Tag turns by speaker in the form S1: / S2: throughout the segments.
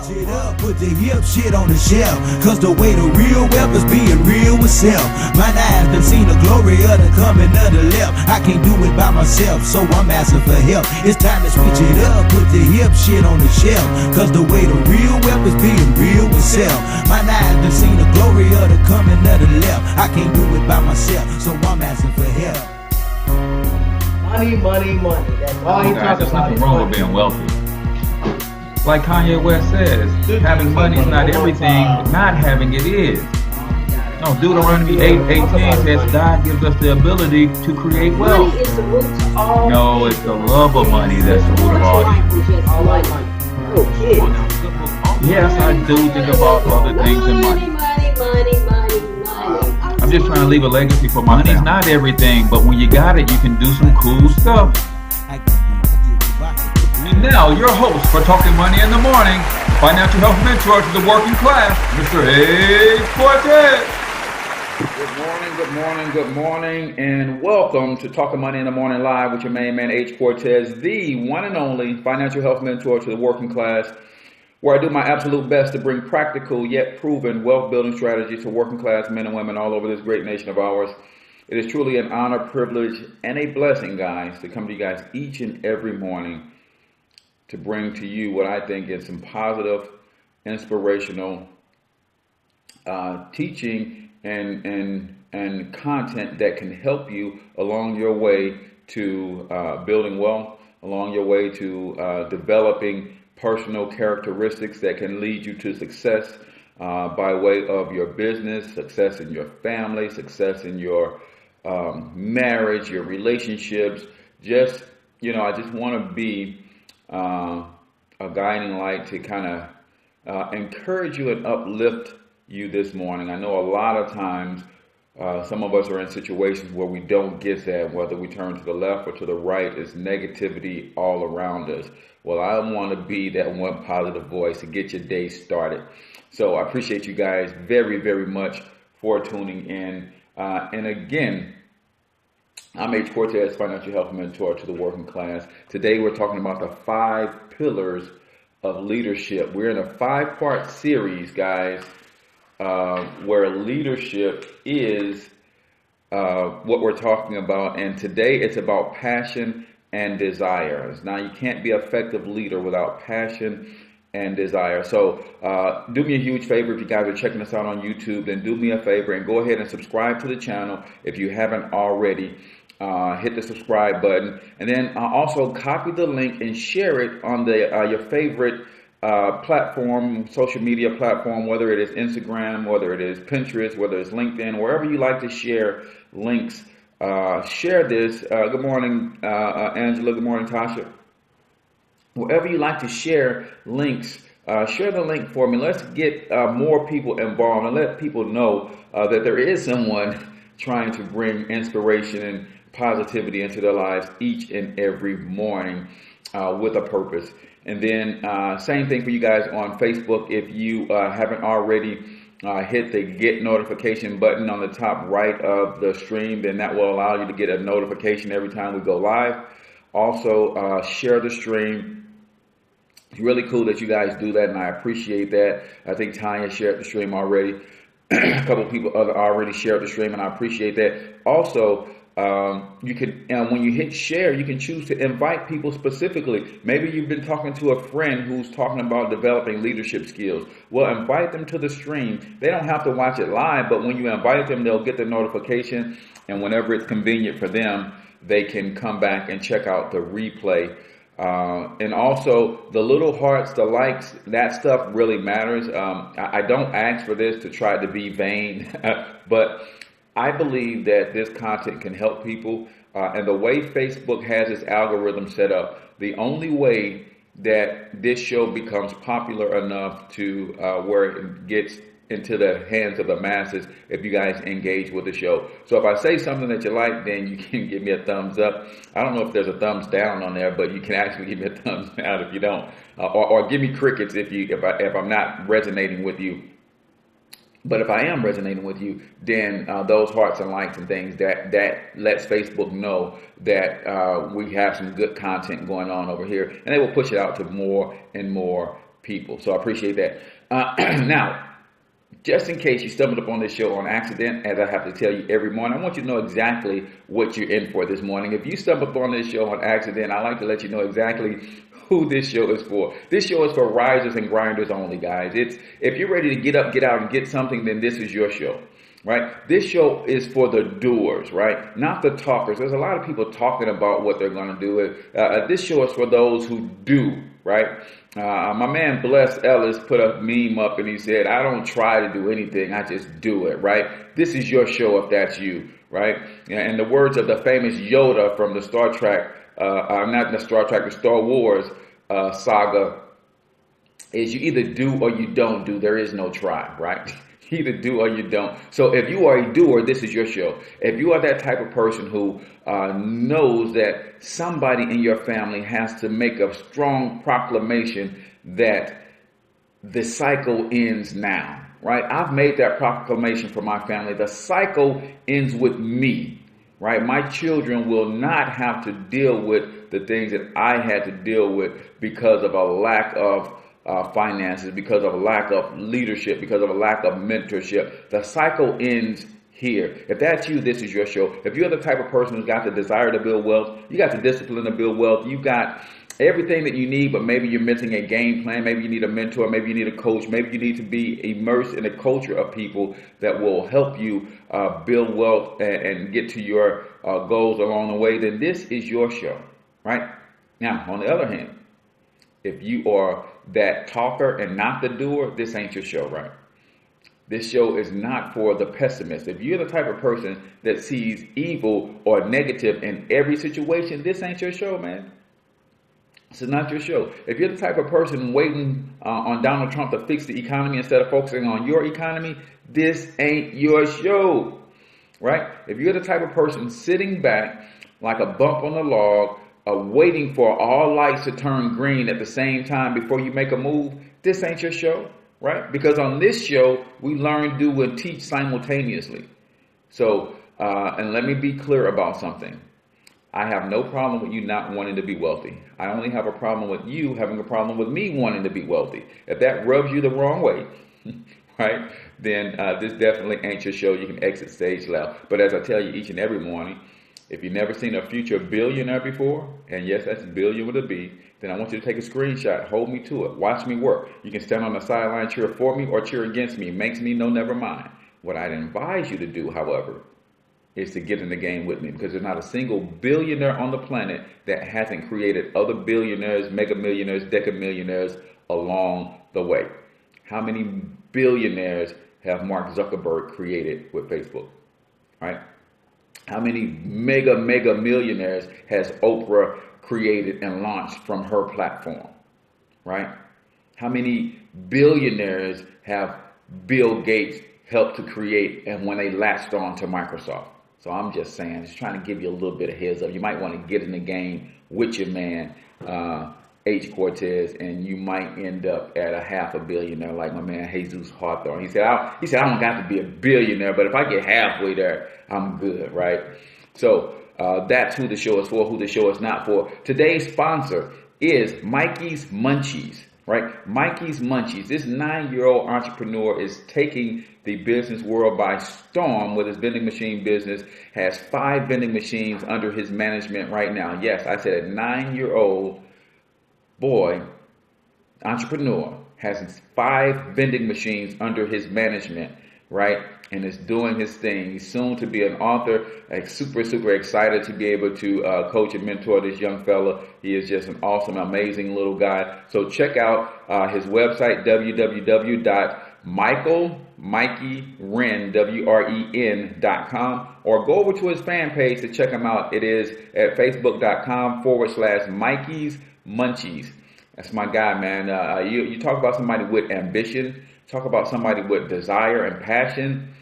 S1: Switch it up, put the hip shit on the shelf. Cause the way the real wealth is being real with self. My eyes done seen the glory of the coming of the left. I can't do it by myself, so I'm asking for help. It's time to switch it up, put the hip shit on the shelf. Cause the way the real wealth is being real with self. My eyes done seen the glory of the coming of the left. I can't do it by myself, so I'm asking for help.
S2: Money, money, money. That's all he talks
S3: There's
S2: about.
S3: nothing wrong with being wealthy. Like Kanye West says, having money is not everything, but not having it is. No, Deuteronomy 8:18 says God gives us the ability to create wealth.
S4: Money is the root to all.
S3: No, it's the love of money that's the root of all evil.
S2: All like money. Oh, kid.
S3: Yes, I do think about other things than money. I'm just trying to leave a legacy for my family. Money's not everything, but when you got it, you can do some cool stuff. And now, your host for Talking Money in the Morning, financial health mentor to the working class, Mr. H Cortez.
S5: Good morning, and welcome to Talking Money in the Morning Live with your main man, H Cortez, the one and only financial health mentor to the working class, where I do my absolute best to bring practical yet proven wealth building strategies to working class men and women all over this great nation of ours. It is truly an honor, privilege, and a blessing, guys, to come to you guys each and every morning to bring to you what I think is some positive, inspirational teaching and content that can help you along your way to building wealth, along your way to developing personal characteristics that can lead you to success by way of your business, success in your family, success in your marriage, your relationships. Just, I just want to be a guiding light to kind of encourage you and uplift you this morning. I know a lot of times some of us are in situations where we don't get that, whether we turn to the left or to the right, it's negativity all around us. Well, I want to be that one positive voice to get your day started. So I appreciate you guys very, very much for tuning in. And again, I'm H Cortez, financial health mentor to the working class. Today we're talking about the 5 pillars of leadership. We're in a 5-part series, guys, where leadership is what we're talking about. And today it's about passion and desires. Now, you can't be an effective leader without passion and desire. So do me a huge favor if you guys are checking us out on YouTube, then do me a favor and go ahead and subscribe to the channel if you haven't already. Hit the subscribe button, and then also copy the link and share it on the your favorite platform, social media platform, whether it is Instagram, whether it is Pinterest, whether it's LinkedIn, wherever you like to share links. Share this. Good morning, Angela. Good morning, Tasha. Wherever you like to share links, share the link for me. Let's get more people involved and let people know that there is someone trying to bring inspiration and positivity into their lives each and every morning with a purpose. And then same thing for you guys on Facebook. If you haven't already hit the get notification button on the top right of the stream, then that will allow you to get a notification every time we go live. Also, share the stream. It's really cool that you guys do that, and I appreciate that. I think Tanya shared the stream already. A couple of people already shared the stream, and I appreciate that. Also, you can, when you hit share, you can choose to invite people specifically. Maybe you've been talking to a friend who's talking about developing leadership skills. Well, invite them to the stream. They don't have to watch it live, but when you invite them, they'll get the notification, and whenever it's convenient for them, they can come back and check out the replay. And also the little hearts, the likes, that stuff really matters. I don't ask for this to try to be vain, but I believe that this content can help people. And the way Facebook has its algorithm set up, the only way that this show becomes popular enough to where it gets into the hands of the masses if you guys engage with the show. So if I say something that you like, then you can give me a thumbs up. I don't know if there's a thumbs down on there, but you can actually give me a thumbs down if you don't, or give me crickets if I'm not resonating with you. But if I am resonating with you, then those hearts and likes and things that lets Facebook know that we have some good content going on over here, and they will push it out to more and more people. So I appreciate that. Now, just in case you stumbled upon this show on accident, as I have to tell you every morning, I want you to know exactly what you're in for this morning. If you stumbled upon this show on accident, I like to let you know exactly who this show is for. This show is for risers and grinders only, guys. It's if you're ready to get up, get out, and get something, then this is your show. Right? This show is for the doers, right? Not the talkers. There's a lot of people talking about what they're going to do. This show is for those who do, right? My man Bless Ellis put a meme up and he said, I don't try to do anything, I just do it, right? This is your show if that's you, right? And the words of the famous Yoda from the Star Trek, not the Star Trek, the Star Wars saga is you either do or you don't do. There is no try, right? Either do or you don't. So if you are a doer, this is your show. If you are that type of person who knows that somebody in your family has to make a strong proclamation that the cycle ends now, right? I've made that proclamation for my family. The cycle ends with me, right? My children will not have to deal with the things that I had to deal with because of a lack of finances, because of a lack of leadership, because of a lack of mentorship. The cycle ends here. If that's you, this is your show. If you're the type of person who's got the desire to build wealth, you got the discipline to build wealth, you got everything that you need, but maybe you're missing a game plan, maybe you need a mentor, maybe you need a coach, maybe you need to be immersed in a culture of people that will help you build wealth and get to your goals along the way, then this is your show, right? Now, on the other hand, if you are that talker and not the doer, this ain't your show, right? This show is not for the pessimist. If you're the type of person that sees evil or negative in every situation, this ain't your show, man. This is not your show. If you're the type of person waiting on Donald Trump to fix the economy instead of focusing on your economy, this ain't your show, right? If you're the type of person sitting back like a bump on the log, waiting for all lights to turn green at the same time before you make a move, this ain't your show, right? Because on this show, we learn, do, and teach simultaneously. So, and let me be clear about something. I have no problem with you not wanting to be wealthy. I only have a problem with you having a problem with me wanting to be wealthy. If that rubs you the wrong way, right, then this definitely ain't your show. You can exit stage left. But as I tell you each and every morning, if you've never seen a future billionaire before, and yes, that's billion with a B, then I want you to take a screenshot, hold me to it, watch me work. You can stand on the sideline, cheer for me or cheer against me. It makes me know never mind. What I'd advise you to do, however, is to get in the game with me, because there's not a single billionaire on the planet that hasn't created other billionaires, mega millionaires, decamillionaires along the way. How many billionaires have Mark Zuckerberg created with Facebook, right? How many mega millionaires has Oprah created and launched from her platform, right? How many billionaires have Bill Gates helped to create and when they latched on to Microsoft? So I'm just saying, just trying to give you a little bit of heads up. You might want to get in the game with your man, H Cortez, and you might end up at a $500 million like my man Jesus Hawthorne. He said, I don't got to be a billionaire, but if I get halfway there, I'm good, right? So that's who the show is for, who the show is not for. Today's sponsor is Mikey's Munchies, right? Mikey's Munchies. This 9-year-old entrepreneur is taking the business world by storm with his vending machine business, has 5 vending machines under his management right now. Yes, I said a 9-year-old boy, entrepreneur, has 5 vending machines under his management, right? And is doing his thing. He's soon to be an author. I'm super excited to be able to coach and mentor this young fella. He is just an awesome, amazing little guy. So check out his website, www.mikeyren.com, or go over to his fan page to check him out. It is at facebook.com/Mikey's Munchies. That's my guy, man. You talk about somebody with ambition, talk about somebody with desire and passion.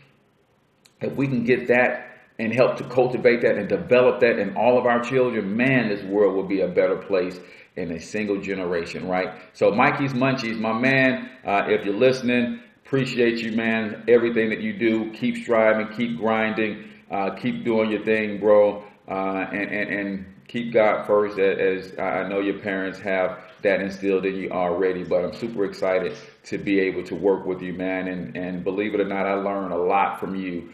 S5: If we can get that and help to cultivate that and develop that in all of our children, man, this world will be a better place in a single generation, right? So Mikey's Munchies, my man, if you're listening, appreciate you, man. Everything that you do, keep striving, keep grinding, keep doing your thing, bro, and keep God first, as I know your parents have that instilled in you already. But I'm super excited to be able to work with you, man. And believe it or not, I learn a lot from you,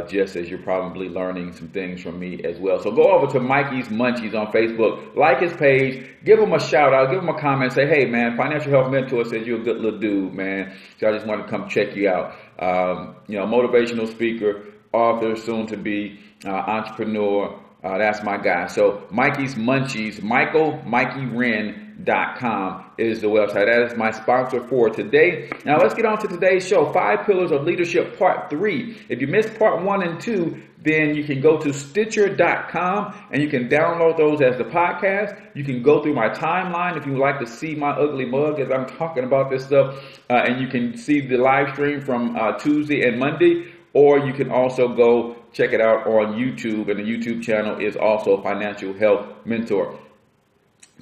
S5: just as you're probably learning some things from me as well. So go over to Mikey's Munchies on Facebook, like his page, give him a shout out, give him a comment, say, hey man, Financial Health Mentor says you're a good little dude, man. So I just want to come check you out. Motivational speaker, author, soon to be entrepreneur. That's my guy. So Mikey's Munchies, MikeyWren.com is the website. That is my sponsor for today. Now let's get on to today's show, 5 Pillars of Leadership Part 3. If you missed Part 1 and 2, then you can go to Stitcher.com and you can download those as the podcast. You can go through my timeline if you would like to see my ugly mug as I'm talking about this stuff. And you can see the live stream from Tuesday and Monday. Or you can also go check it out on YouTube, and the YouTube channel is also Financial Health Mentor.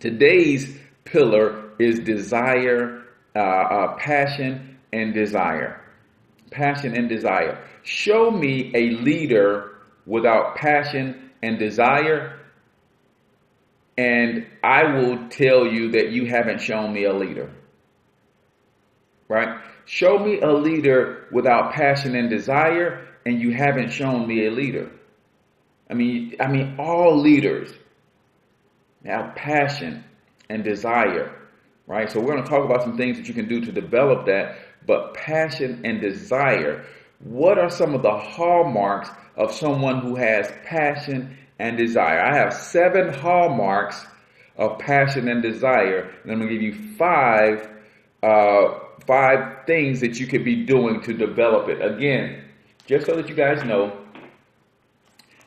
S5: Today's pillar is desire, passion and desire. Passion and desire. Show me a leader without passion and desire, and I will tell you that you haven't shown me a leader. Right? Show me a leader without passion and desire, and you haven't shown me a leader. I mean, all leaders have passion and desire, right? So we're going to talk about some things that you can do to develop that, but passion and desire. What are some of the hallmarks of someone who has passion and desire? I have 7 hallmarks of passion and desire, and I'm going to give you 5 things that you could be doing to develop it. Again, just so that you guys know,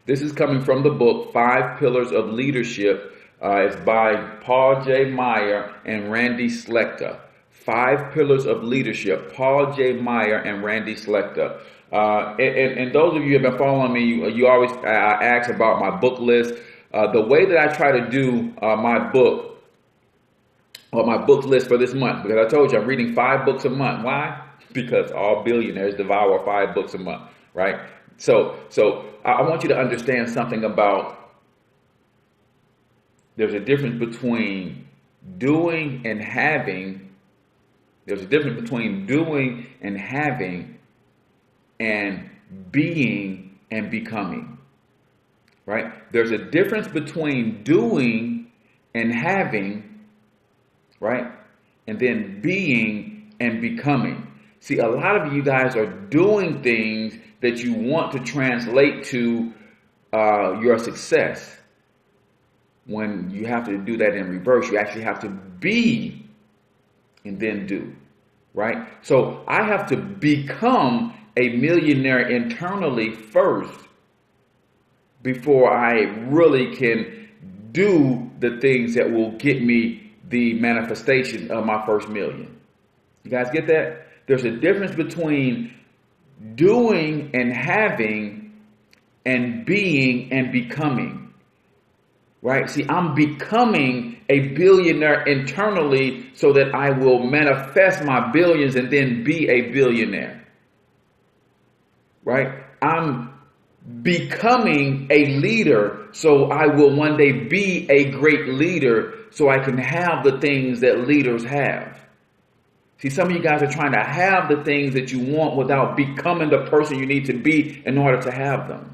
S5: this is coming from the book 5 Pillars of Leadership. It's by Paul J. Meyer and Randy Slechta. 5 Pillars of Leadership, Paul J. Meyer and Randy Slechta. And those of you who have been following me, you always ask about my book list. The way that I try to do my book list for this month, because I told you I'm reading 5 books a month. Why? Because all billionaires devour 5 books a month, right? So I want you to understand something about, there's a difference between doing and having. There's a difference between doing and having and being and becoming, right? There's a difference between doing and having, right? And then being and becoming. See, a lot of you guys are doing things that you want to translate to your success, when you have to do that in reverse. You actually have to be and then do, right? So I have to become a millionaire internally first before I really can do the things that will get me the manifestation of my first million. You guys get that? There's a difference between doing and having and being and becoming. Right? See, I'm becoming a billionaire internally so that I will manifest my billions and then be a billionaire. Right? I'm becoming a leader so I will one day be a great leader so I can have the things that leaders have. See, some of you guys are trying to have the things that you want without becoming the person you need to be in order to have them.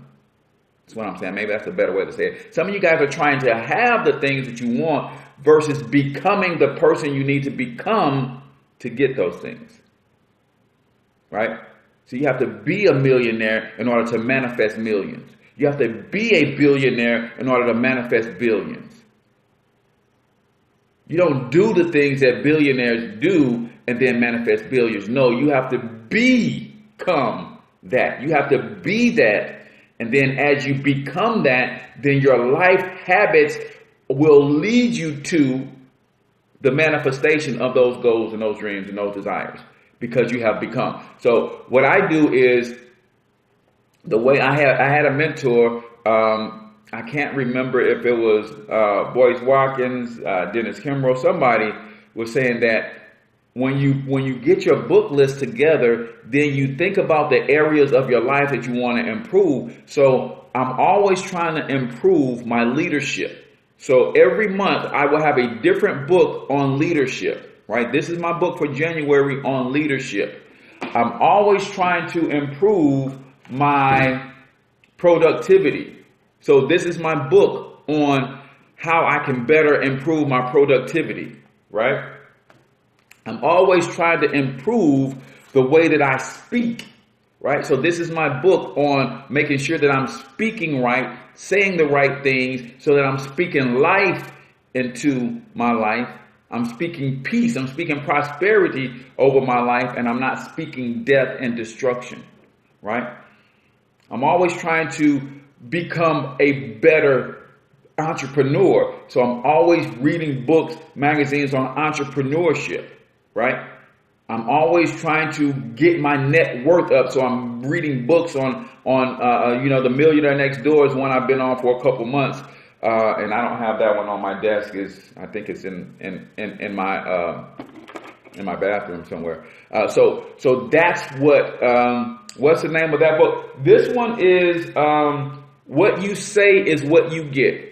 S5: That's what I'm saying. Maybe that's a better way to say it. Some of you guys are trying to have the things that you want versus becoming the person you need to become to get those things. Right? So you have to be a millionaire in order to manifest millions. You have to be a billionaire in order to manifest billions. You don't do the things that billionaires do and then manifest billions. No, you have to become that. You have to be that. And then as you become that, then your life habits will lead you to the manifestation of those goals and those dreams and those desires, because you have become. So what I do is, the way I had a mentor, I can't remember if it was Boyce Watkins, Dennis Kimbrough, somebody was saying that when you get your book list together, then you think about the areas of your life that you want to improve. So I'm always trying to improve my leadership. So every month I will have a different book on leadership, right? This is my book for January on leadership. I'm always trying to improve my productivity. So this is my book on how I can better improve my productivity, right? I'm always trying to improve the way that I speak, right? So this is my book on making sure that I'm speaking right, saying the right things, so that I'm speaking life into my life. I'm speaking peace. I'm speaking prosperity over my life, and I'm not speaking death and destruction, right? I'm always trying to become a better entrepreneur. So I'm always reading books, magazines on entrepreneurship, right? I'm always trying to get my net worth up. So I'm reading books on The Millionaire Next Door is one I've been on for a couple months. And I don't have that one on my desk. I think it's in my bathroom somewhere. So that's what's the name of that book? This one is What You Say Is What You Get.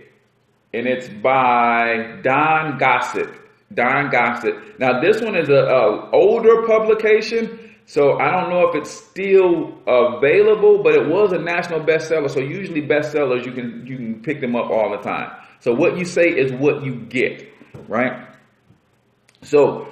S5: And it's by Don Gossett. Now this one is a older publication, so I don't know if it's still available, but it was a national bestseller. So usually bestsellers you can pick them up all the time. So what you say is what you get, right? So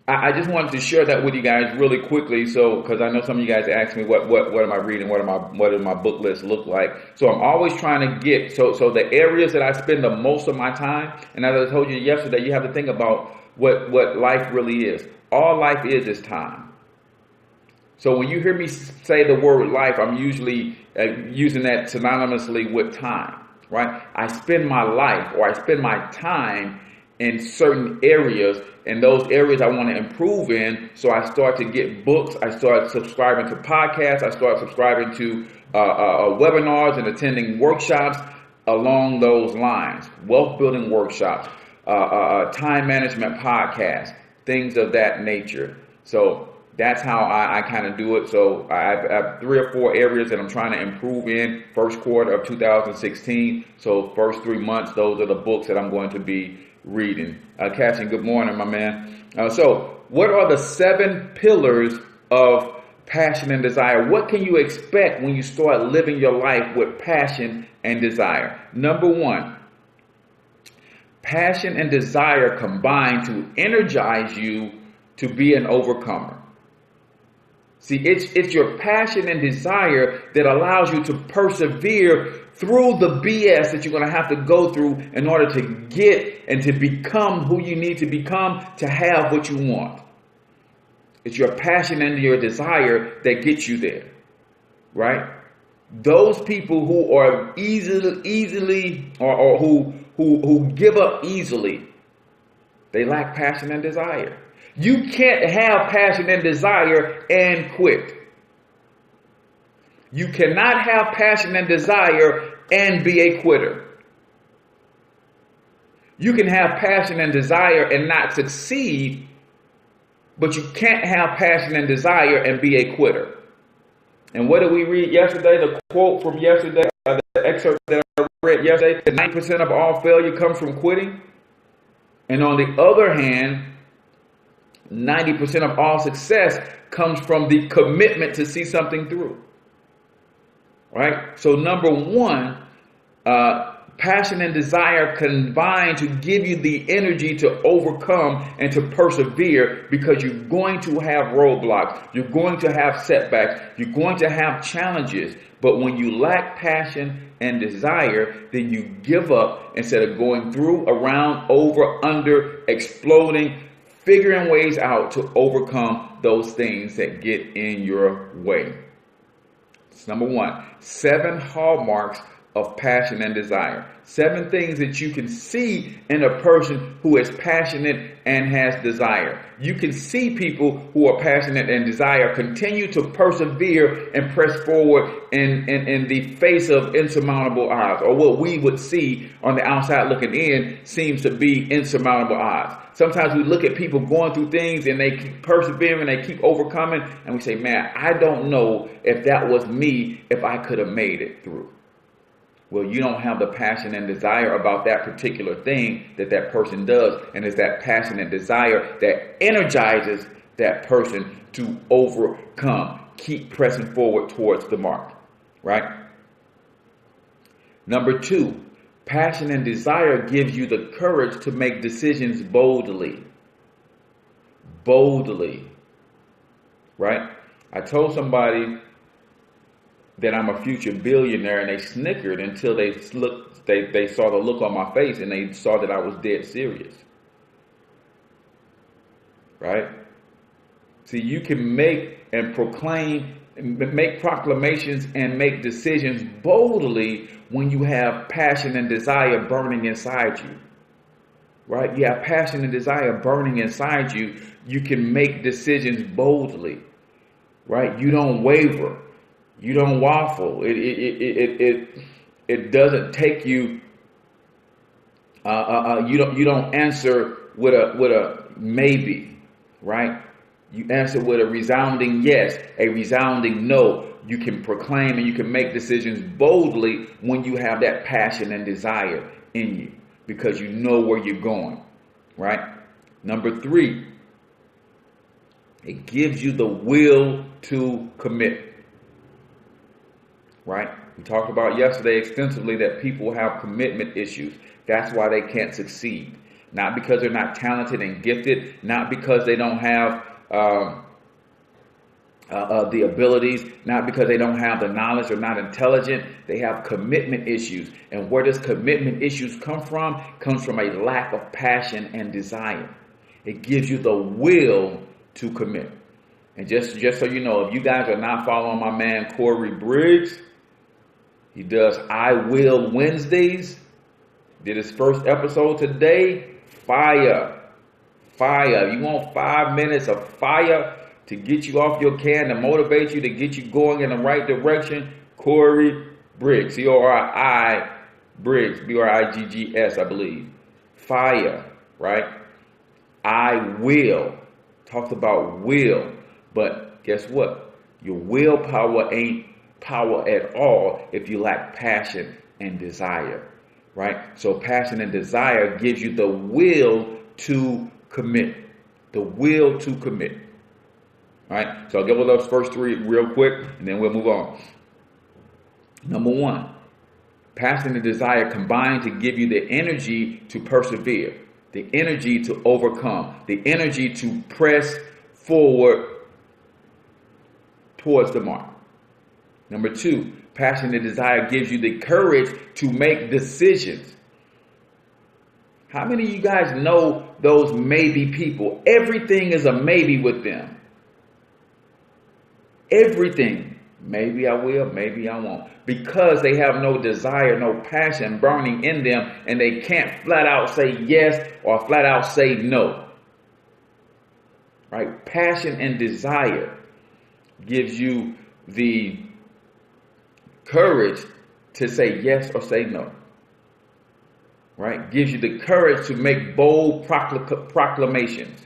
S5: I just wanted to share that with you guys really quickly, so because I know some of you guys ask me what am I reading, what does my book list look like. So I'm always trying to get so the areas that I spend the most of my time, and as I told you yesterday, you have to think about what life really is. All life is time. So when you hear me say the word life, I'm usually using that synonymously with time, right? I spend my life, or I spend my time in certain areas, and those areas I want to improve in. So I start to get books. I start subscribing to podcasts. I start subscribing to webinars and attending workshops along those lines. Wealth building workshops, time management podcasts, things of that nature. So that's how I kind of do it. So I have 3 or 4 areas that I'm trying to improve in first quarter of 2016. So first 3 months, those are the books that I'm going to be reading. Cashin, good morning, my man. So what are the 7 pillars of passion and desire? What can you expect when you start living your life with passion and desire? Number 1, passion and desire combine to energize you to be an overcomer. See, it's your passion and desire that allows you to persevere through the BS that you're going to have to go through in order to get and to become who you need to become to have what you want. It's your passion and your desire that gets you there, right? Those people who are easily or who give up easily, they lack passion and desire. You can't have passion and desire and quit. You cannot have passion and desire and be a quitter. You can have passion and desire and not succeed, but you can't have passion and desire and be a quitter. And what did we read yesterday? The quote from yesterday, the excerpt that I read yesterday, 90% of all failure comes from quitting. And on the other hand, 90% of all success comes from the commitment to see something through. Right? So number 1, passion and desire combine to give you the energy to overcome and to persevere, because you're going to have roadblocks. You're going to have setbacks. You're going to have challenges. But when you lack passion and desire, then you give up instead of going through, around, over, under, exploding, figuring ways out to overcome those things that get in your way. It's number 1, 7 hallmarks of passion and desire. 7 things that you can see in a person who is passionate and has desire. You can see people who are passionate and desire continue to persevere and press forward in the face of insurmountable odds, or what we would see on the outside looking in seems to be insurmountable odds. Sometimes we look at people going through things and they keep persevering, they keep overcoming, and we say, man, I don't know if that was me, if I could have made it through. Well, you don't have the passion and desire about that particular thing that that person does. And it's that passion and desire that energizes that person to overcome, keep pressing forward towards the mark, right? Number 2, passion and desire gives you the courage to make decisions boldly. Boldly, right? I told somebody that I'm a future billionaire, and they snickered until they saw the look on my face, and they saw that I was dead serious. Right? See, you can make and proclaim, make proclamations and make decisions boldly when you have passion and desire burning inside you. Right? You have passion and desire burning inside you. You can make decisions boldly. Right? You don't waver. You don't waffle. It doesn't take you. You don't answer with a maybe, right? You answer with a resounding yes, a resounding no. You can proclaim and you can make decisions boldly when you have that passion and desire in you, because you know where you're going, right? Number 3, it gives you the will to commit. Right? We talked about yesterday extensively that people have commitment issues. That's why they can't succeed. Not because they're not talented and gifted, not because they don't have the abilities, not because they don't have the knowledge or not intelligent. They have commitment issues. And where does commitment issues come from? Comes from a lack of passion and desire. It gives you the will to commit. And just so you know, if you guys are not following my man Corey Briggs, he does I Will Wednesdays. Did his first episode today. Fire. Fire. You want 5 minutes of fire to get you off your can, to motivate you, to get you going in the right direction? Corey Briggs. C-O-R-I Briggs. B-R-I-G-G-S, I believe. Fire. Right? I will. Talks about will. But guess what? Your willpower ain't power at all if you lack passion and desire, right? So passion and desire gives you the will to commit, the will to commit, right? So I'll give those first 3 real quick, and then we'll move on. Number 1, passion and desire combine to give you the energy to persevere, the energy to overcome, the energy to press forward towards the mark. Number 2, passion and desire gives you the courage to make decisions. How many of you guys know those maybe people? Everything is a maybe with them. Everything. Maybe I will, maybe I won't. Because they have no desire, no passion burning in them, and they can't flat out say yes or flat out say no. Right? Passion and desire gives you the courage to say yes or say no. Right? Gives you the courage to make bold proclamations.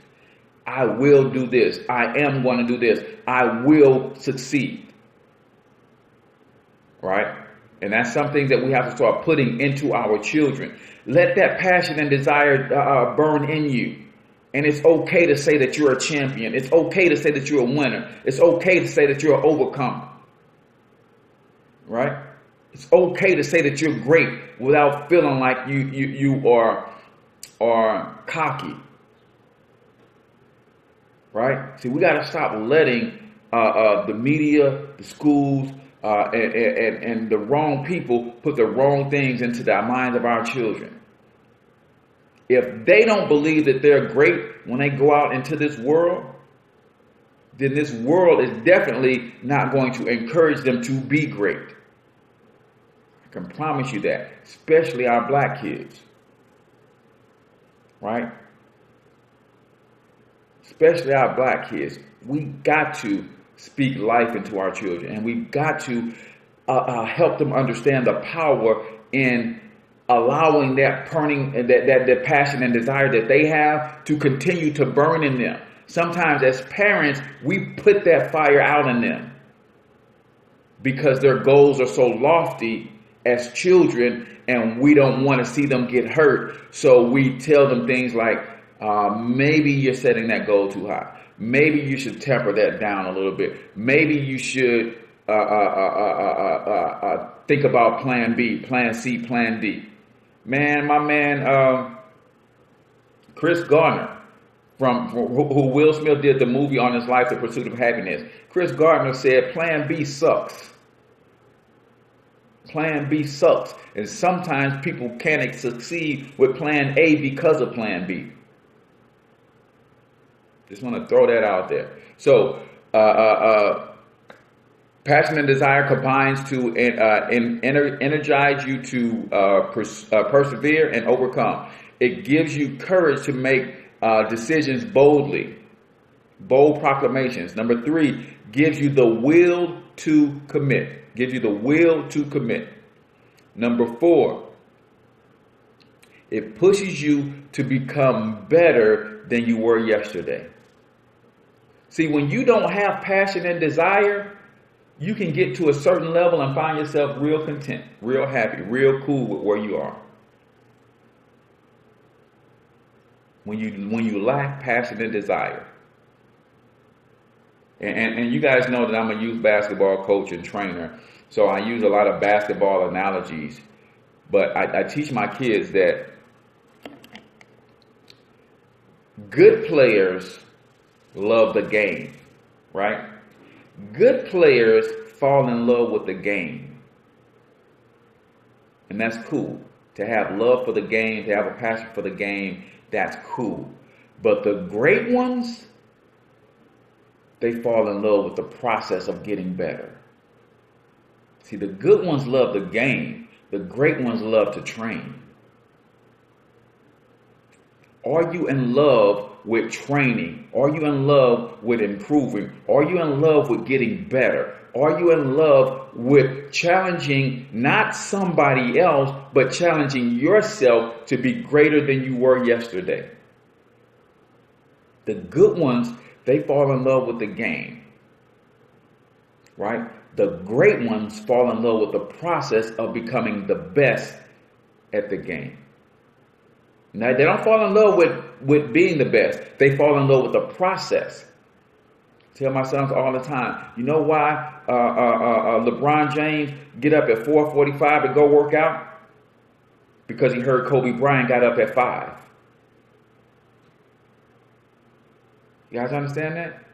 S5: I will do this. I am going to do this. I will succeed. Right? And that's something that we have to start putting into our children. Let that passion and desire burn in you. And it's okay to say that you're a champion. It's okay to say that you're a winner. It's okay to say that you're an overcomer. Right? It's okay to say that you're great without feeling like you are cocky. Right? See, we got to stop letting the media, the schools, and the wrong people put the wrong things into the minds of our children. If they don't believe that they're great when they go out into this world, then this world is definitely not going to encourage them to be great. I can promise you that, especially our black kids, right? Especially our black kids. We got to speak life into our children, and we've got to help them understand the power in allowing that burning, that passion and desire that they have to continue to burn in them. Sometimes as parents, we put that fire out in them because their goals are so lofty as children, and we don't want to see them get hurt. So we tell them things like, maybe you're setting that goal too high. Maybe you should temper that down a little bit. Maybe you should think about plan B, plan C, plan D. Man, my man, Chris Gardner, who Will Smith did the movie on his life, The Pursuit of Happiness. Chris Gardner said, plan B sucks. Plan B sucks. And sometimes people can't succeed with plan A because of plan B. Just want to throw that out there. So, passion and desire combines to energize you to persevere and overcome. It gives you courage to make decisions boldly. Bold proclamations. Number 3, gives you the will to commit. Gives you the will to commit. Number 4, it pushes you to become better than you were yesterday. See, when you don't have passion and desire, you can get to a certain level and find yourself real content, real happy, real cool with where you are. When you lack passion and desire. And you guys know that I'm a youth basketball coach and trainer, so I use a lot of basketball analogies. But I teach my kids that good players love the game, right? Good players fall in love with the game. And that's cool. To have love for the game, to have a passion for the game, that's cool. But the great ones, they fall in love with the process of getting better. See, the good ones love the game. The great ones love to train. Are you in love with training? Are you in love with improving? Are you in love with getting better? Are you in love with challenging not somebody else, but challenging yourself to be greater than you were yesterday? The good ones, they fall in love with the game, right? The great ones fall in love with the process of becoming the best at the game. Now, they don't fall in love with being the best. They fall in love with the process. I tell my sons all the time, you know why LeBron James get up at 4:45 and go work out? Because he heard Kobe Bryant got up at 5. You guys understand that?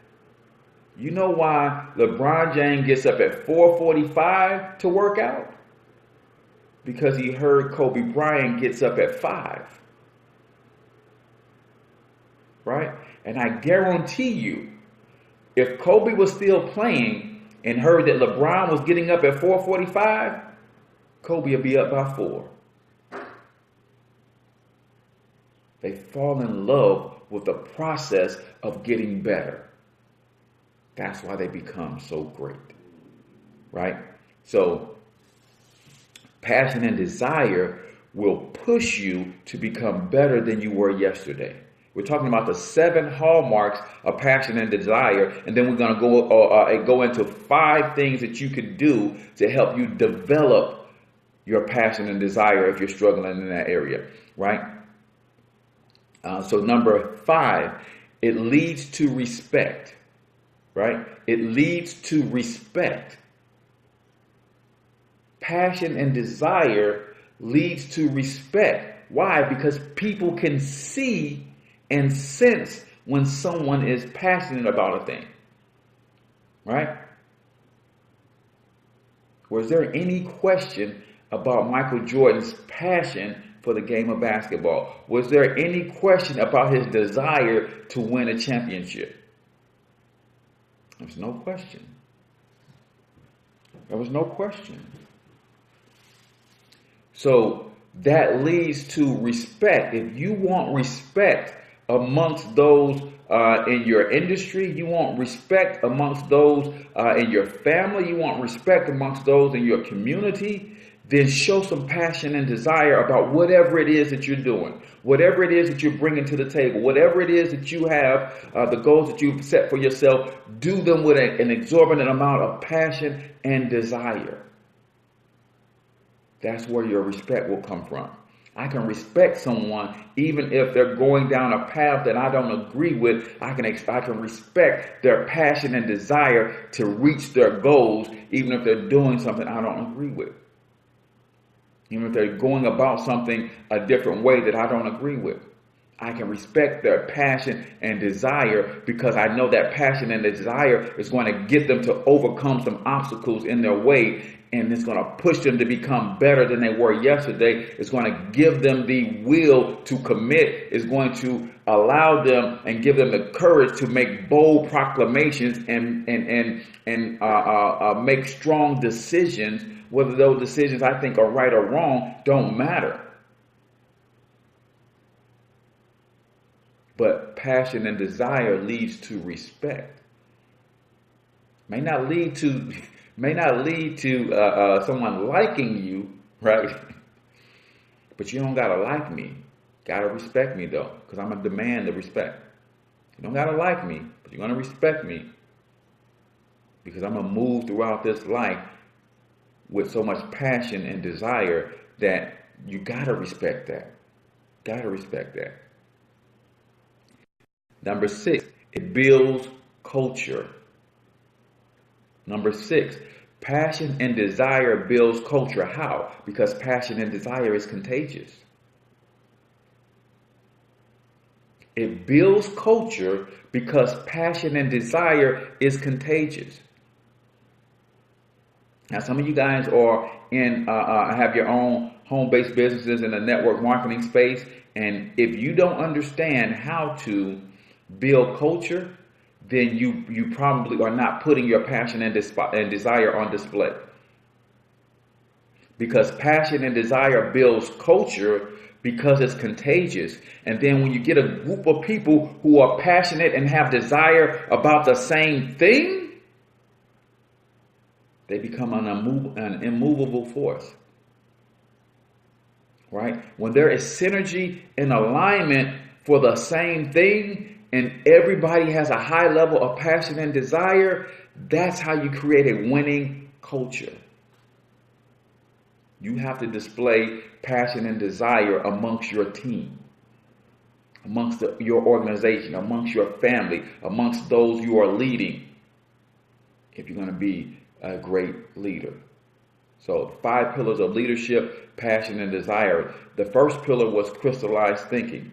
S5: You know why LeBron James gets up at 4:45 to work out? Because he heard Kobe Bryant gets up at 5. Right? And I guarantee you, if Kobe was still playing and heard that LeBron was getting up at 4:45, Kobe would be up by 4. They fall in love with the process of getting better. That's why they become so great. Right? So, passion and desire will push you to become better than you were yesterday. We're talking about the 7 hallmarks of passion and desire, and then we're going to go into 5 things that you could do to help you develop your passion and desire if you're struggling in that area, right? So number 5, it leads to respect, right? It leads to respect. Passion and desire leads to respect. Why? Because people can see and sense when someone is passionate about a thing, right? Was there any question about Michael Jordan's passion for the game of basketball? Was there any question about his desire to win a championship? There's no question. There was no question. So that leads to respect. If you want respect amongst those in your industry, you want respect amongst those in your family, you want respect amongst those in your community, then show some passion and desire about whatever it is that you're doing, whatever it is that you're bringing to the table, whatever it is that you have, the goals that you've set for yourself, do them with an exorbitant amount of passion and desire. That's where your respect will come from. I can respect someone even if they're going down a path that I don't agree with. I can respect their passion and desire to reach their goals, even if they're doing something I don't agree with. Even if they're going about something a different way that I don't agree with. I can respect their passion and desire because I know that passion and desire is going to get them to overcome some obstacles in their way, and it's going to push them to become better than they were yesterday. It's going to give them the will to commit. It's going to allow them and give them the courage to make bold proclamations and make strong decisions. Whether those decisions I think are right or wrong don't matter. But passion and desire leads to respect. May not lead to someone liking you, right? But you don't gotta like me. Gotta respect me though, because I'm gonna demand the respect. You don't gotta like me, but you're gonna respect me, because I'm gonna move throughout this life with so much passion and desire that you gotta respect that. Gotta respect that. Number 6, it builds culture. Number 6, passion and desire builds culture. How? Because passion and desire is contagious. It builds culture because passion and desire is contagious. Now, some of you guys are have your own home-based businesses in the network marketing space, and if you don't understand how to build culture, then you probably are not putting your passion and desire on display. Because passion and desire builds culture because it's contagious. And then when you get a group of people who are passionate and have desire about the same thing, they become an immovable force. Right? When there is synergy and alignment for the same thing, and everybody has a high level of passion and desire, that's how you create a winning culture. You have to display passion and desire amongst your team, amongst your organization, amongst your family, amongst those you are leading, if you're going to be a great leader. So 5 pillars of leadership, passion and desire. The first pillar was crystallized thinking,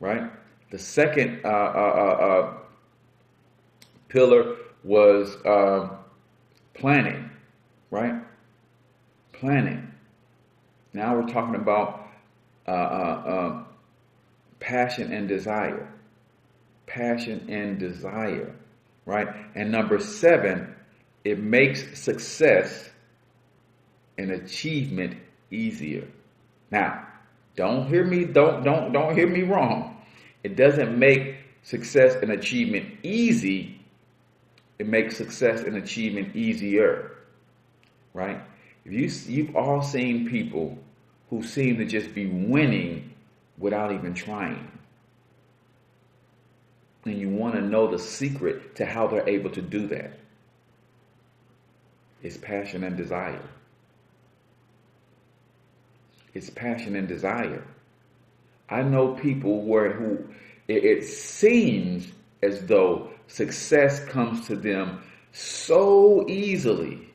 S5: right? The second pillar was planning, right? Planning. Now we're talking about passion and desire. Passion and desire, right? And number 7, it makes success and achievement easier. Now, don't hear me wrong. It doesn't make success and achievement easy. It makes success and achievement easier, right? You've all seen people who seem to just be winning without even trying. And you want to know the secret to how they're able to do that. It's passion and desire. It's passion and desire. I know people who it seems as though success comes to them so easily,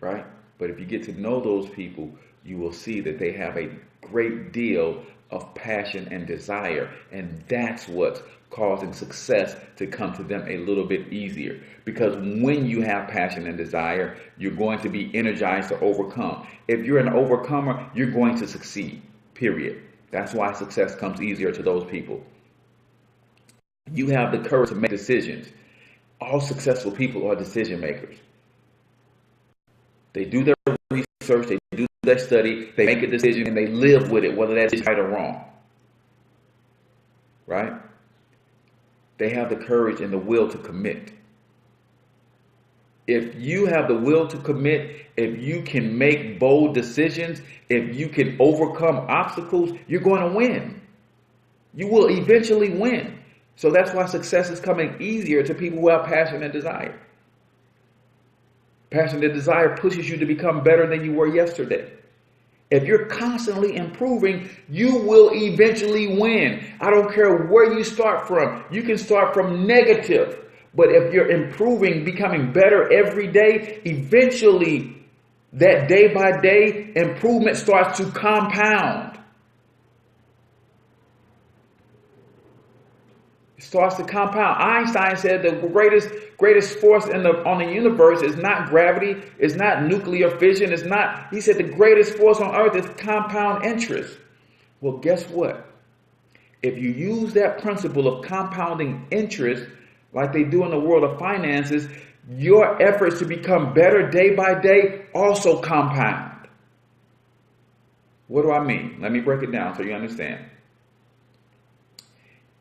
S5: right? But if you get to know those people, you will see that they have a great deal of passion and desire, and that's what's causing success to come to them a little bit easier. Because when you have passion and desire, you're going to be energized to overcome. If you're an overcomer, you're going to succeed, period. That's why success comes easier to those people. You have the courage to make decisions. All successful people are decision makers. They do their research, they do their study, they make a decision, and they live with it, whether that's right or wrong. Right? They have the courage and the will to commit. If you have the will to commit, if you can make bold decisions, if you can overcome obstacles, you're going to win. You will eventually win. So that's why success is coming easier to people who have passion and desire. Passion and desire pushes you to become better than you were yesterday. If you're constantly improving, you will eventually win. I don't care where you start from. You can start from negative. But if you're improving, becoming better every day, eventually that day by day improvement starts to compound. It starts to compound. Einstein said the greatest force on the universe is not gravity, it's not nuclear fission, he said the greatest force on earth is compound interest. Well, guess what? If you use that principle of compounding interest like they do in the world of finances, your efforts to become better day by day also compound. What do I mean? Let me break it down so you understand.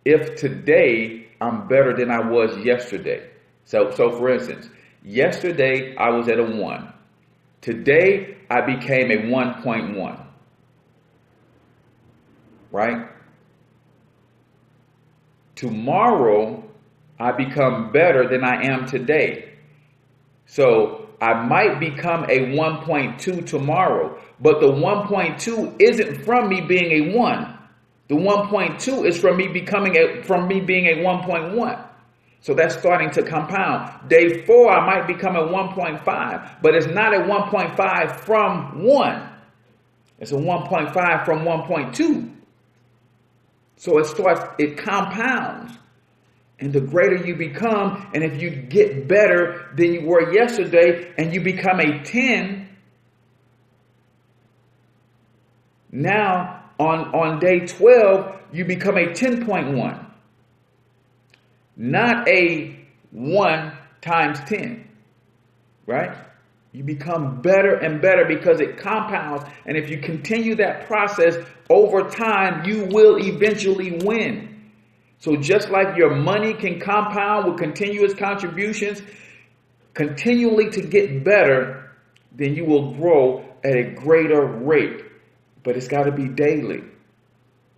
S5: If today I'm better than I was yesterday. So for instance, yesterday I was at a 1. Today I became a 1.1. Right? Tomorrow I become better than I am today. So I might become a 1.2 tomorrow, but the 1.2 isn't from me being a 1. The 1.2 is from me being a 1.1. So that's starting to compound. Day 4, I might become a 1.5, but it's not a 1.5 from 1. It's a 1.5 from 1.2. So it compounds. And the greater you become, and if you get better than you were yesterday, and you become a 10, now on day 12, you become a 10.1. Not a 1 times 10, right? You become better and better because it compounds. And if you continue that process over time, you will eventually win. So just like your money can compound with continuous contributions, continually to get better, then you will grow at a greater rate. But it's got to be daily.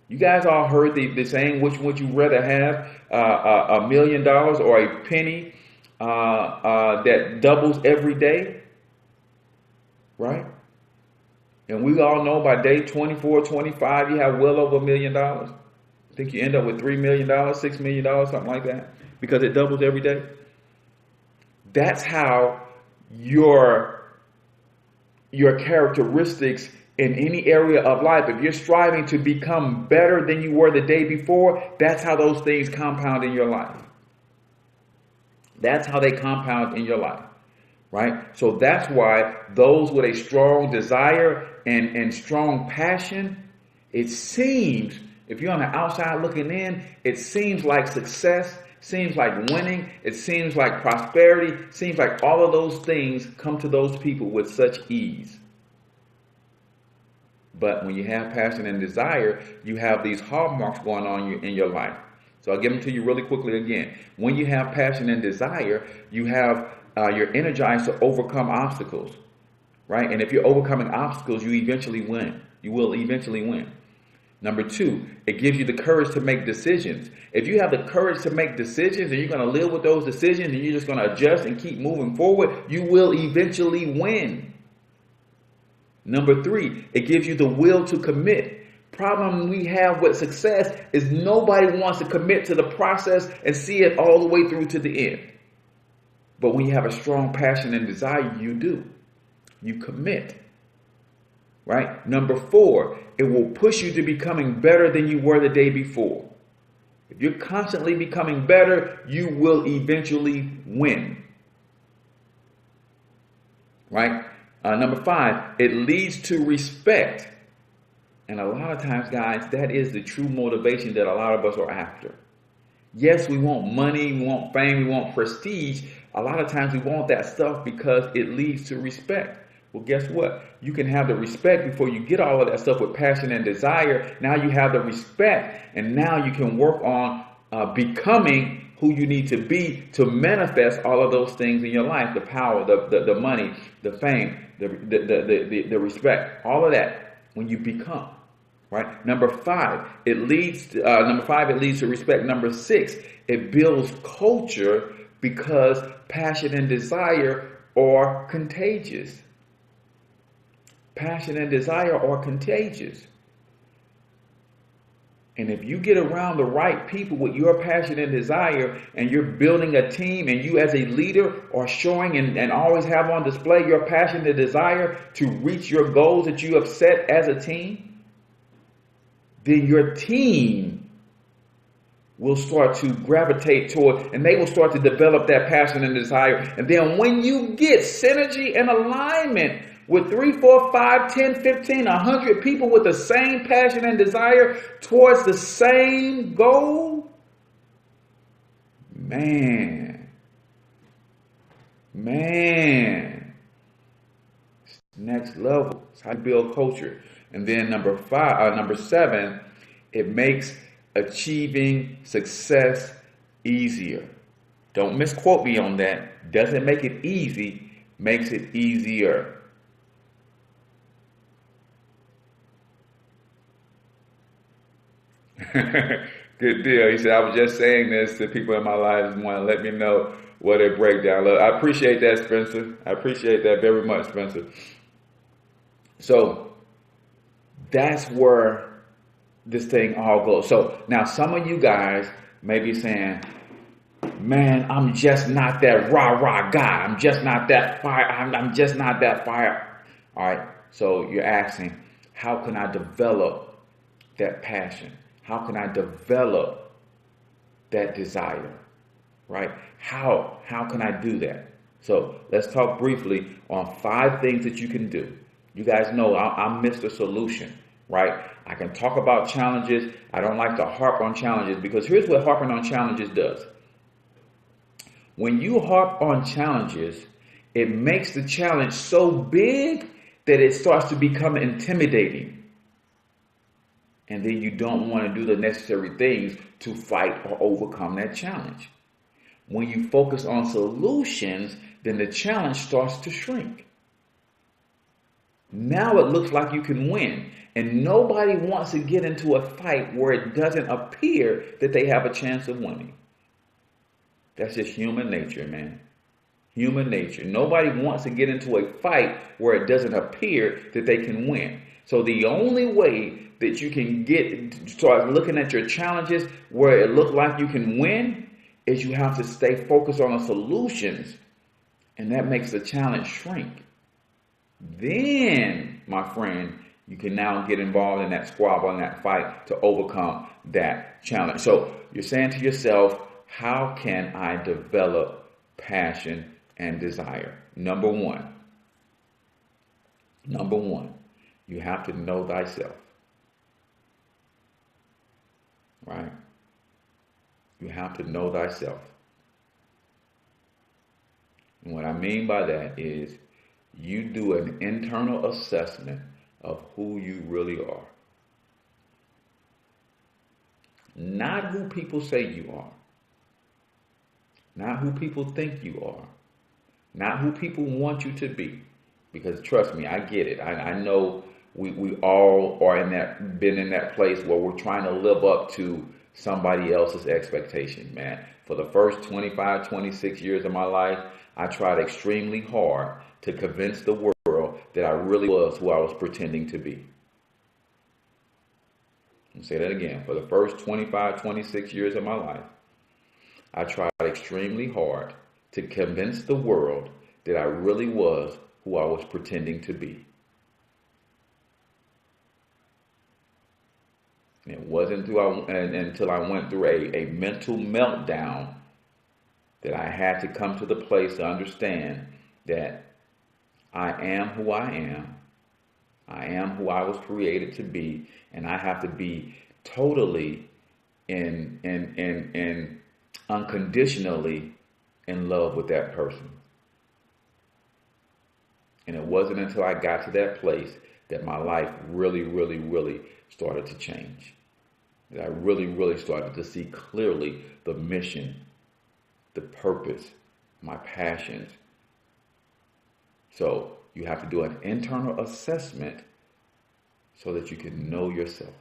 S5: You guys all heard the saying, which would you rather have, $1 million or a penny that doubles every day? Right? And we all know by day 24, 25, you have well over $1 million. I think you end up with $3 million, $6 million, something like that, because it doubles every day. That's how your characteristics in any area of life, if you're striving to become better than you were the day before, that's how those things compound in your life. That's how they compound in your life, right? So that's why those with a strong desire and strong passion, it seems, if you're on the outside looking in, it seems like success, seems like winning, it seems like prosperity, seems like all of those things come to those people with such ease. But when you have passion and desire, you have these hallmarks going on in your life. So I'll give them to you really quickly again. When you have passion and desire, you're energized to overcome obstacles, right? And if you're overcoming obstacles, you eventually win. You will eventually win. Number 2, it gives you the courage to make decisions. If you have the courage to make decisions and you're going to live with those decisions and you're just going to adjust and keep moving forward, you will eventually win. Number 3, it gives you the will to commit. Problem we have with success is nobody wants to commit to the process and see it all the way through to the end. But when you have a strong passion and desire, you do. You commit. Right? Number 4, it will push you to becoming better than you were the day before. If you're constantly becoming better, you will eventually win. Right? Number 5, it leads to respect. And a lot of times, guys, that is the true motivation that a lot of us are after. Yes, we want money, we want fame, we want prestige. A lot of times we want that stuff because it leads to respect. Well, guess what? You can have the respect before you get all of that stuff with passion and desire. Now you have the respect, and now you can work on becoming who you need to be to manifest all of those things in your life: the power, the money, the fame, the respect, all of that. When you become, right? Number 5, it leads to respect. Number 6, it builds culture because passion and desire are contagious. Passion and desire are contagious. And if you get around the right people with your passion and desire, and you're building a team, and you as a leader are showing and always have on display your passion and desire to reach your goals that you have set as a team, then your team will start to gravitate toward, and they will start to develop that passion and desire. And then when you get synergy and alignment with 3, 4, 5, 10, 15, 100 people with the same passion and desire towards the same goal, man, it's next level. It's how you build culture. And then number 7, it makes achieving success easier. Don't misquote me on that. Doesn't make it easy, makes it easier. Good deal. He said, I was just saying this to people in my life and want to let me know what a breakdown. Look, I appreciate that, Spencer. I appreciate that very much, Spencer. So that's where this thing all goes. So now some of you guys may be saying, man, I'm just not that rah-rah guy. I'm just not that fire. I'm just not that fire. All right. So you're asking, how can I develop that passion? How can I develop that desire? Right? How can I do that? So let's talk briefly on 5 things that you can do. You guys know I'm Mr. Solution, right? I can talk about challenges. I don't like to harp on challenges, because here's what harping on challenges does. When you harp on challenges, it makes the challenge so big that it starts to become intimidating. And then you don't want to do the necessary things to fight or overcome that challenge. When you focus on solutions, then the challenge starts to shrink. Now it looks like you can win. And nobody wants to get into a fight where it doesn't appear that they have a chance of winning. That's just human nature, man. Human nature. Nobody wants to get into a fight where it doesn't appear that they can win. So the only way that you can start looking at your challenges where it looks like you can win is you have to stay focused on the solutions, and that makes the challenge shrink. Then, my friend, you can now get involved in that squabble and that fight to overcome that challenge. So you're saying to yourself, how can I develop passion and desire? Number one, you have to know thyself. Right? You have to know thyself. And what I mean by that is you do an internal assessment of who you really are. Not who people say you are. Not who people think you are. Not who people want you to be. Because trust me, I get it. I know we all are been in that place where we're trying to live up to somebody else's expectation, man. For the first 25, 26 years of my life, I tried extremely hard to convince the world that I really was who I was pretending to be. I'll say that again. For the first 25, 26 years of my life, I tried extremely hard to convince the world that I really was who I was pretending to be. And it wasn't until I went through a mental meltdown that I had to come to the place to understand that I am who I am. I am who I was created to be, and I have to be totally and unconditionally in love with that person. And it wasn't until I got to that place that my life really, really, really started to change. That I really, really started to see clearly the mission, the purpose, my passions. So you have to do an internal assessment so that you can know yourself.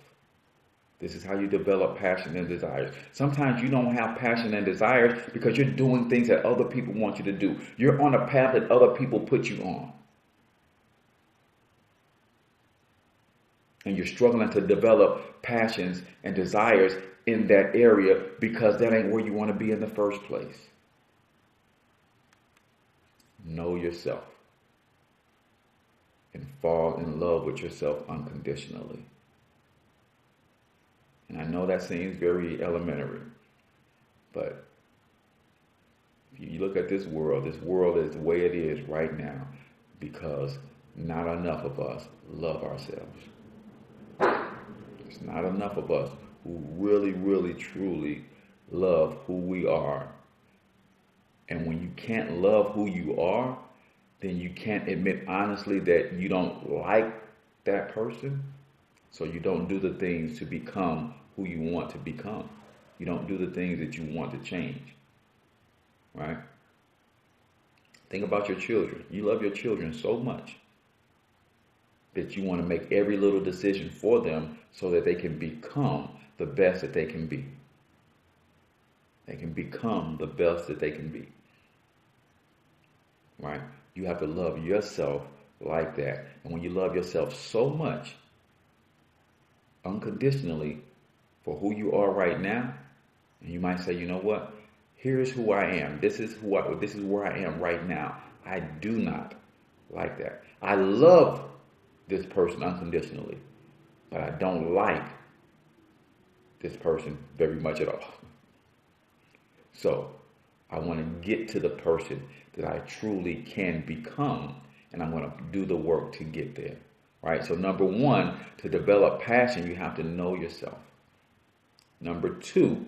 S5: This is how you develop passion and desires. Sometimes you don't have passion and desires because you're doing things that other people want you to do. You're on a path that other people put you on. And you're struggling to develop passions and desires in that area because that ain't where you want to be in the first place. Know yourself and fall in love with yourself unconditionally. And I know that seems very elementary, but if you look at this world is the way it is right now because not enough of us love ourselves. There's not enough of us who really, really, truly love who we are. And when you can't love who you are, then you can't admit honestly that you don't like that person. So you don't do the things to become who you want to become. You don't do the things that you want to change. Right? Think about your children. You love your children so much that you want to make every little decision for them so that they can become the best that they can be. They can become the best that they can be. Right? You have to love yourself like that. And when you love yourself so much, unconditionally, for who you are right now, and you might say, you know what? Here's who I am. This is where I am right now. I do not like that. I love this person unconditionally, but I don't like this person very much at all. So I want to get to the person that I truly can become, and I'm going to do the work to get there. Right? So number one, to develop passion, you have to know yourself. Number two,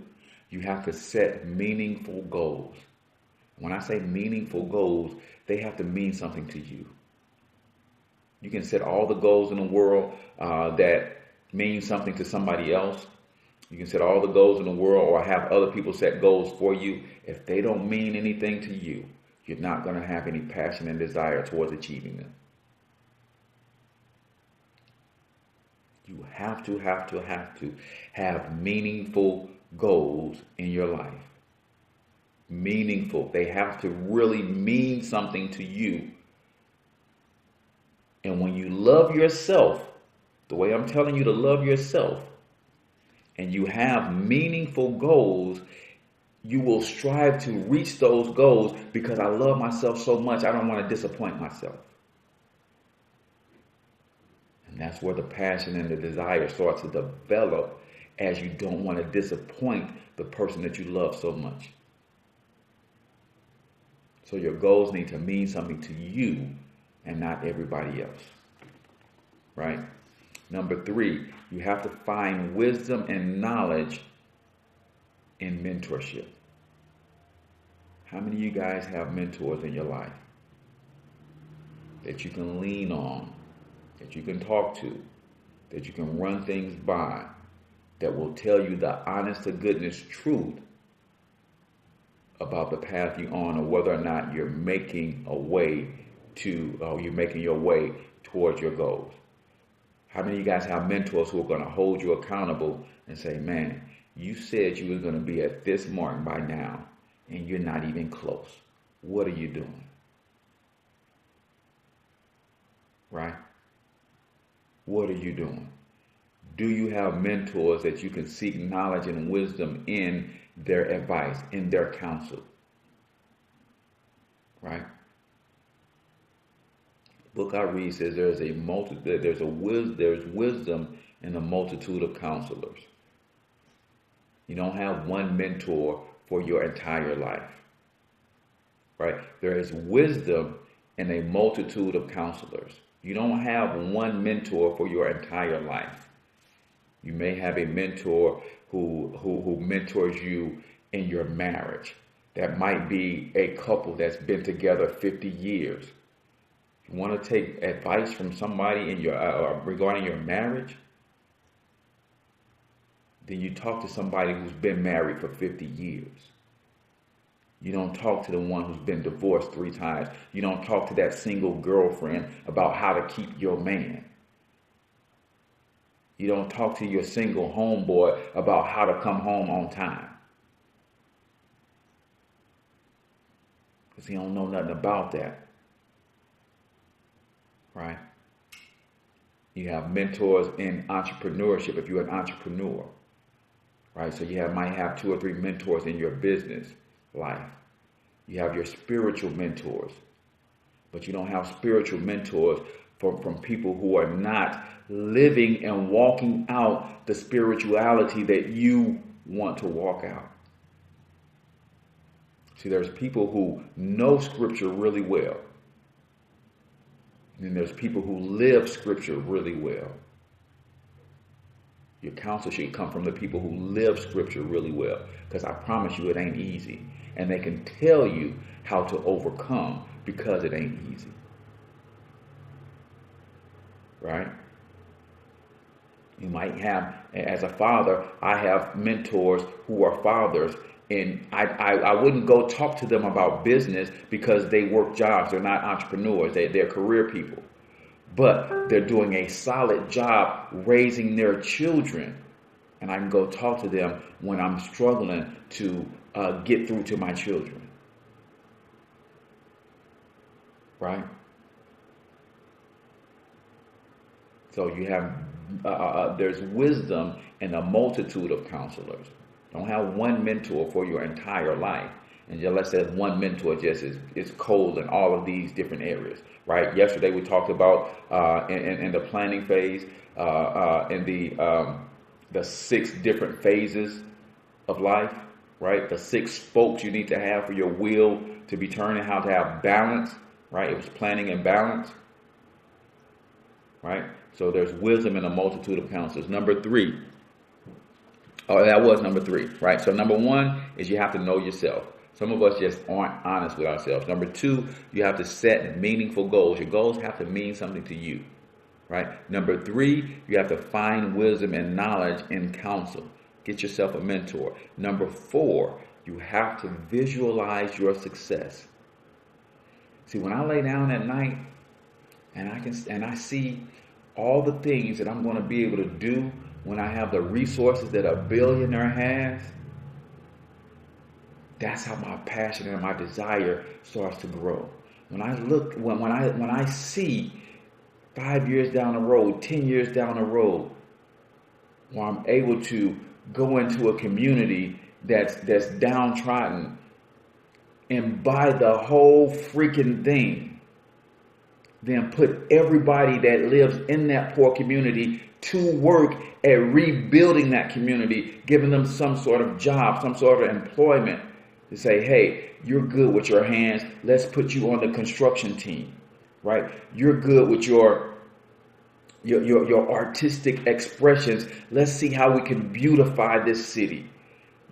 S5: you have to set meaningful goals. When I say meaningful goals, they have to mean something to you. You can set all the goals in the world that mean something to somebody else. You can set all the goals in the world or have other people set goals for you. If they don't mean anything to you, you're not going to have any passion and desire towards achieving them. You have to have meaningful goals in your life. Meaningful. They have to really mean something to you. And when you love yourself, the way I'm telling you to love yourself, and you have meaningful goals, you will strive to reach those goals because I love myself so much, I don't want to disappoint myself. And that's where the passion and the desire starts to develop, as you don't want to disappoint the person that you love so much. So your goals need to mean something to you and not everybody else. Right? Number three, you have to find wisdom and knowledge in mentorship. How many of you guys have mentors in your life that you can lean on, that you can talk to, that you can run things by, that will tell you the honest to goodness truth about the path you're on, or whether or not you're making a way to, or you're making your way towards your goals? How many of you guys have mentors who are going to hold you accountable and say, man, you said you were going to be at this mark by now, and you're not even close. What are you doing? Right? What are you doing? Do you have mentors that you can seek knowledge and wisdom in their advice, in their counsel? Right? The book I read says there's wisdom in a multitude of counselors. You don't have one mentor for your entire life. Right? There is wisdom in a multitude of counselors. You don't have one mentor for your entire life. You may have a mentor who mentors you in your marriage. That might be a couple that's been together 50 years. You want to take advice from somebody in your regarding your marriage? Then you talk to somebody who's been married for 50 years. You don't talk to the one who's been divorced 3 times. You don't talk to that single girlfriend about how to keep your man. You don't talk to your single homeboy about how to come home on time, because he don't know nothing about that, right? You have mentors in entrepreneurship if you're an entrepreneur, right? So you might have 2 or 3 mentors in your business life. You have your spiritual mentors, but you don't have spiritual mentors from people who are not living and walking out the spirituality that you want to walk out. See, there's people who know scripture really well, and then there's people who live scripture really well. Your counsel should come from the people who live scripture really well, because I promise you it ain't easy. And they can tell you how to overcome, because it ain't easy. Right? You might have, as a father, I have mentors who are fathers, and I wouldn't go talk to them about business because they work jobs. They're not entrepreneurs. They're career people. But they're doing a solid job raising their children. And I can go talk to them when I'm struggling to get through to my children. Right? So you have, there's wisdom in a multitude of counselors. Don't have one mentor for your entire life. And just let's say one mentor just is cold in all of these different areas, right? Yesterday we talked about in the planning phase, in the 6 different phases of life, right? The 6 spokes you need to have for your wheel to be turning, how to have balance, right? It was planning and balance, right? So there's wisdom in a multitude of counselors. Number 3. Oh, that was number 3, right? So number 1 is you have to know yourself. Some of us just aren't honest with ourselves. Number 2, you have to set meaningful goals. Your goals have to mean something to you, right? Number 3, you have to find wisdom and knowledge in counsel. Get yourself a mentor. Number 4, you have to visualize your success. See, when I lay down at night and I see all the things that I'm going to be able to do when I have the resources that a billionaire has, that's how my passion and my desire starts to grow. When I see 5 years down the road, 10 years down the road, where I'm able to go into a community that's downtrodden and buy the whole freaking thing, then put everybody that lives in that poor community to work at rebuilding that community, giving them some sort of job, some sort of employment, to say, hey, you're good with your hands, let's put you on the construction team, right? You're good with your artistic expressions, let's see how we can beautify this city.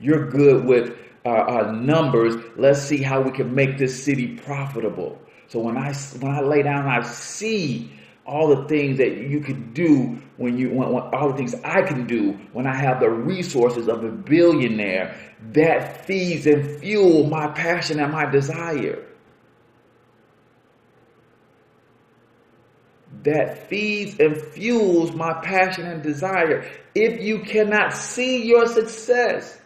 S5: You're good with numbers, let's see how we can make this city profitable. So when I lay down, I see all the things that you could do when all the things I can do when I have the resources of a billionaire, that feeds and fuels my passion and my desire. That feeds and fuels my passion and desire. If you cannot see your success,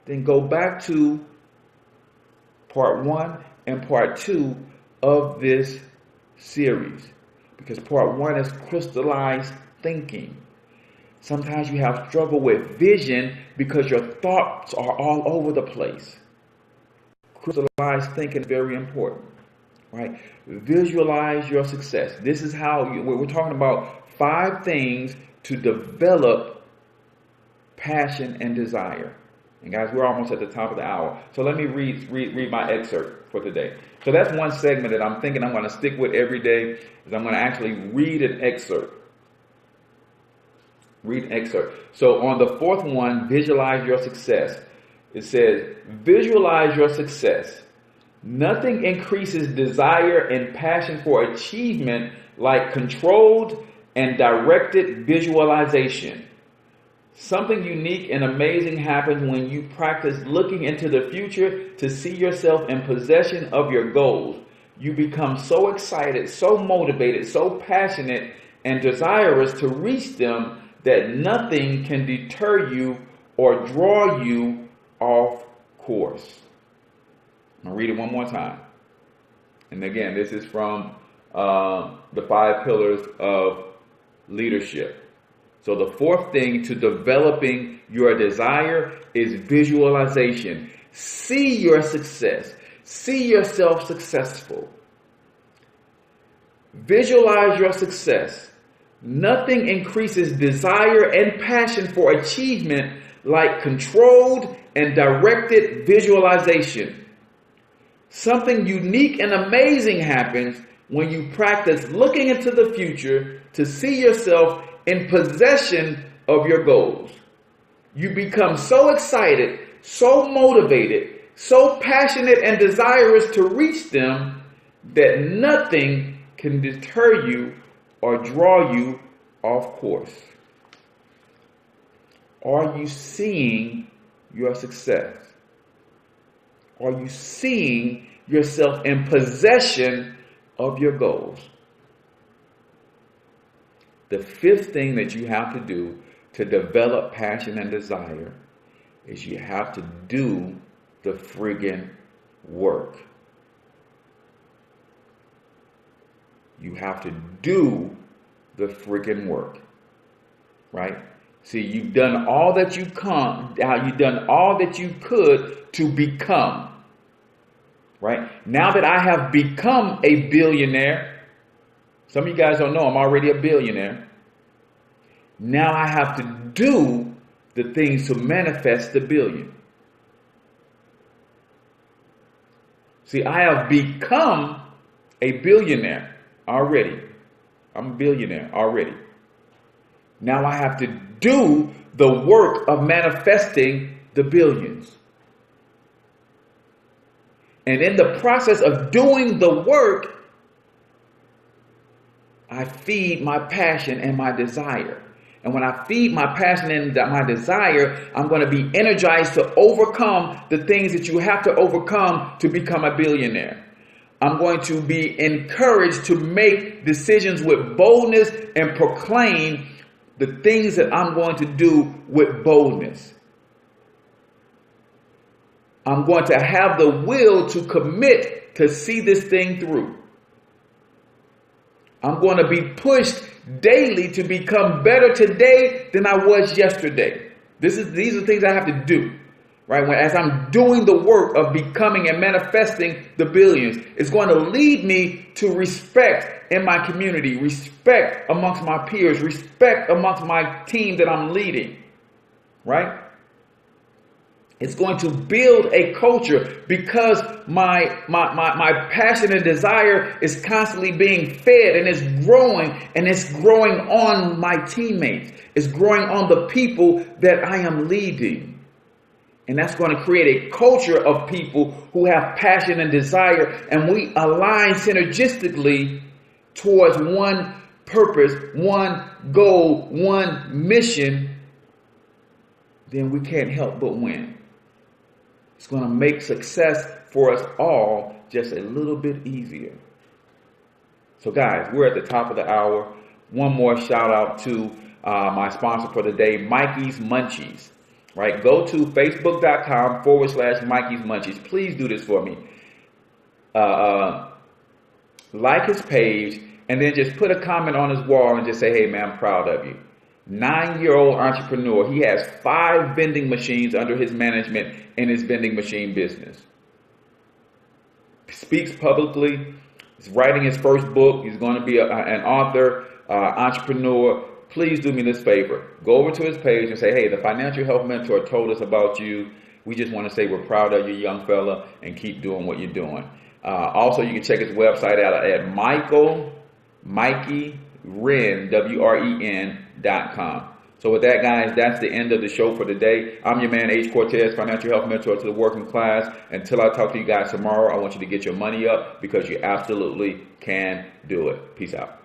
S5: then go back to part 1 and part 2 of this series. Because part 1 is crystallized thinking. Sometimes you have struggle with vision because your thoughts are all over the place. Crystallized thinking is very important, right? Visualize your success. This is how we're talking about 5 things to develop passion and desire. And guys, we're almost at the top of the hour. So let me read my excerpt for today. So that's one segment that I'm thinking I'm going to stick with every day, is I'm going to actually read an excerpt. Read an excerpt. So on the 4th one, visualize your success. It says, visualize your success. Nothing increases desire and passion for achievement like controlled and directed visualization. Something unique and amazing happens when you practice looking into the future to see yourself in possession of your goals. You become so excited, so motivated, so passionate and desirous to reach them that nothing can deter you or draw you off course. I'm going to read it one more time. And again, this is from the 5 pillars of leadership. So the 4th thing to developing your desire is visualization. See your success. See yourself successful. Visualize your success. Nothing increases desire and passion for achievement like controlled and directed visualization. Something unique and amazing happens when you practice looking into the future to see yourself in possession of your goals. You become so excited, so motivated, so passionate and desirous to reach them that nothing can deter you or draw you off course. Are you seeing your success? Are you seeing yourself in possession of your goals? The 5th thing that you have to do to develop passion and desire is you have to do the friggin' work. You have to do the friggin' work, right? See, you've done all that you've done all that you could to become, right? Now that I have become a billionaire, some of you guys don't know I'm already a billionaire. Now I have to do the things to manifest the billion. See, I have become a billionaire already. I'm a billionaire already. Now I have to do the work of manifesting the billions. And in the process of doing the work, I feed my passion and my desire. And when I feed my passion and my desire, I'm going to be energized to overcome the things that you have to overcome to become a billionaire. I'm going to be encouraged to make decisions with boldness and proclaim the things that I'm going to do with boldness. I'm going to have the will to commit to see this thing through. I'm going to be pushed daily to become better today than I was yesterday. These are things I have to do, right? As I'm doing the work of becoming and manifesting the billions, it's going to lead me to respect in my community, respect amongst my peers, respect amongst my team that I'm leading, right? It's going to build a culture because my passion and desire is constantly being fed, and it's growing on my teammates. It's growing on the people that I am leading. And that's going to create a culture of people who have passion and desire, and we align synergistically towards one purpose, one goal, one mission. Then we can't help but win. It's going to make success for us all just a little bit easier. So guys, we're at the top of the hour. One more shout out to my sponsor for the day, Mikey's Munchies. Right? Go to facebook.com/Mikey's Munchies. Please do this for me. Like his page and then just put a comment on his wall and just say, hey man, I'm proud of you. 9-year-old entrepreneur. He has 5 vending machines under his management in his vending machine business. Speaks publicly. He's writing his first book. He's going to be an author, entrepreneur. Please do me this favor. Go over to his page and say, hey, the Financial Health Mentor told us about you. We just want to say we're proud of you, young fella, and keep doing what you're doing. Also, you can check his website out at MikeyWren.com. So with that, guys, that's the end of the show for today. I'm your man, H Cortez, Financial Health Mentor to the working class. Until I talk to you guys tomorrow, I want you to get your money up because you absolutely can do it. Peace out.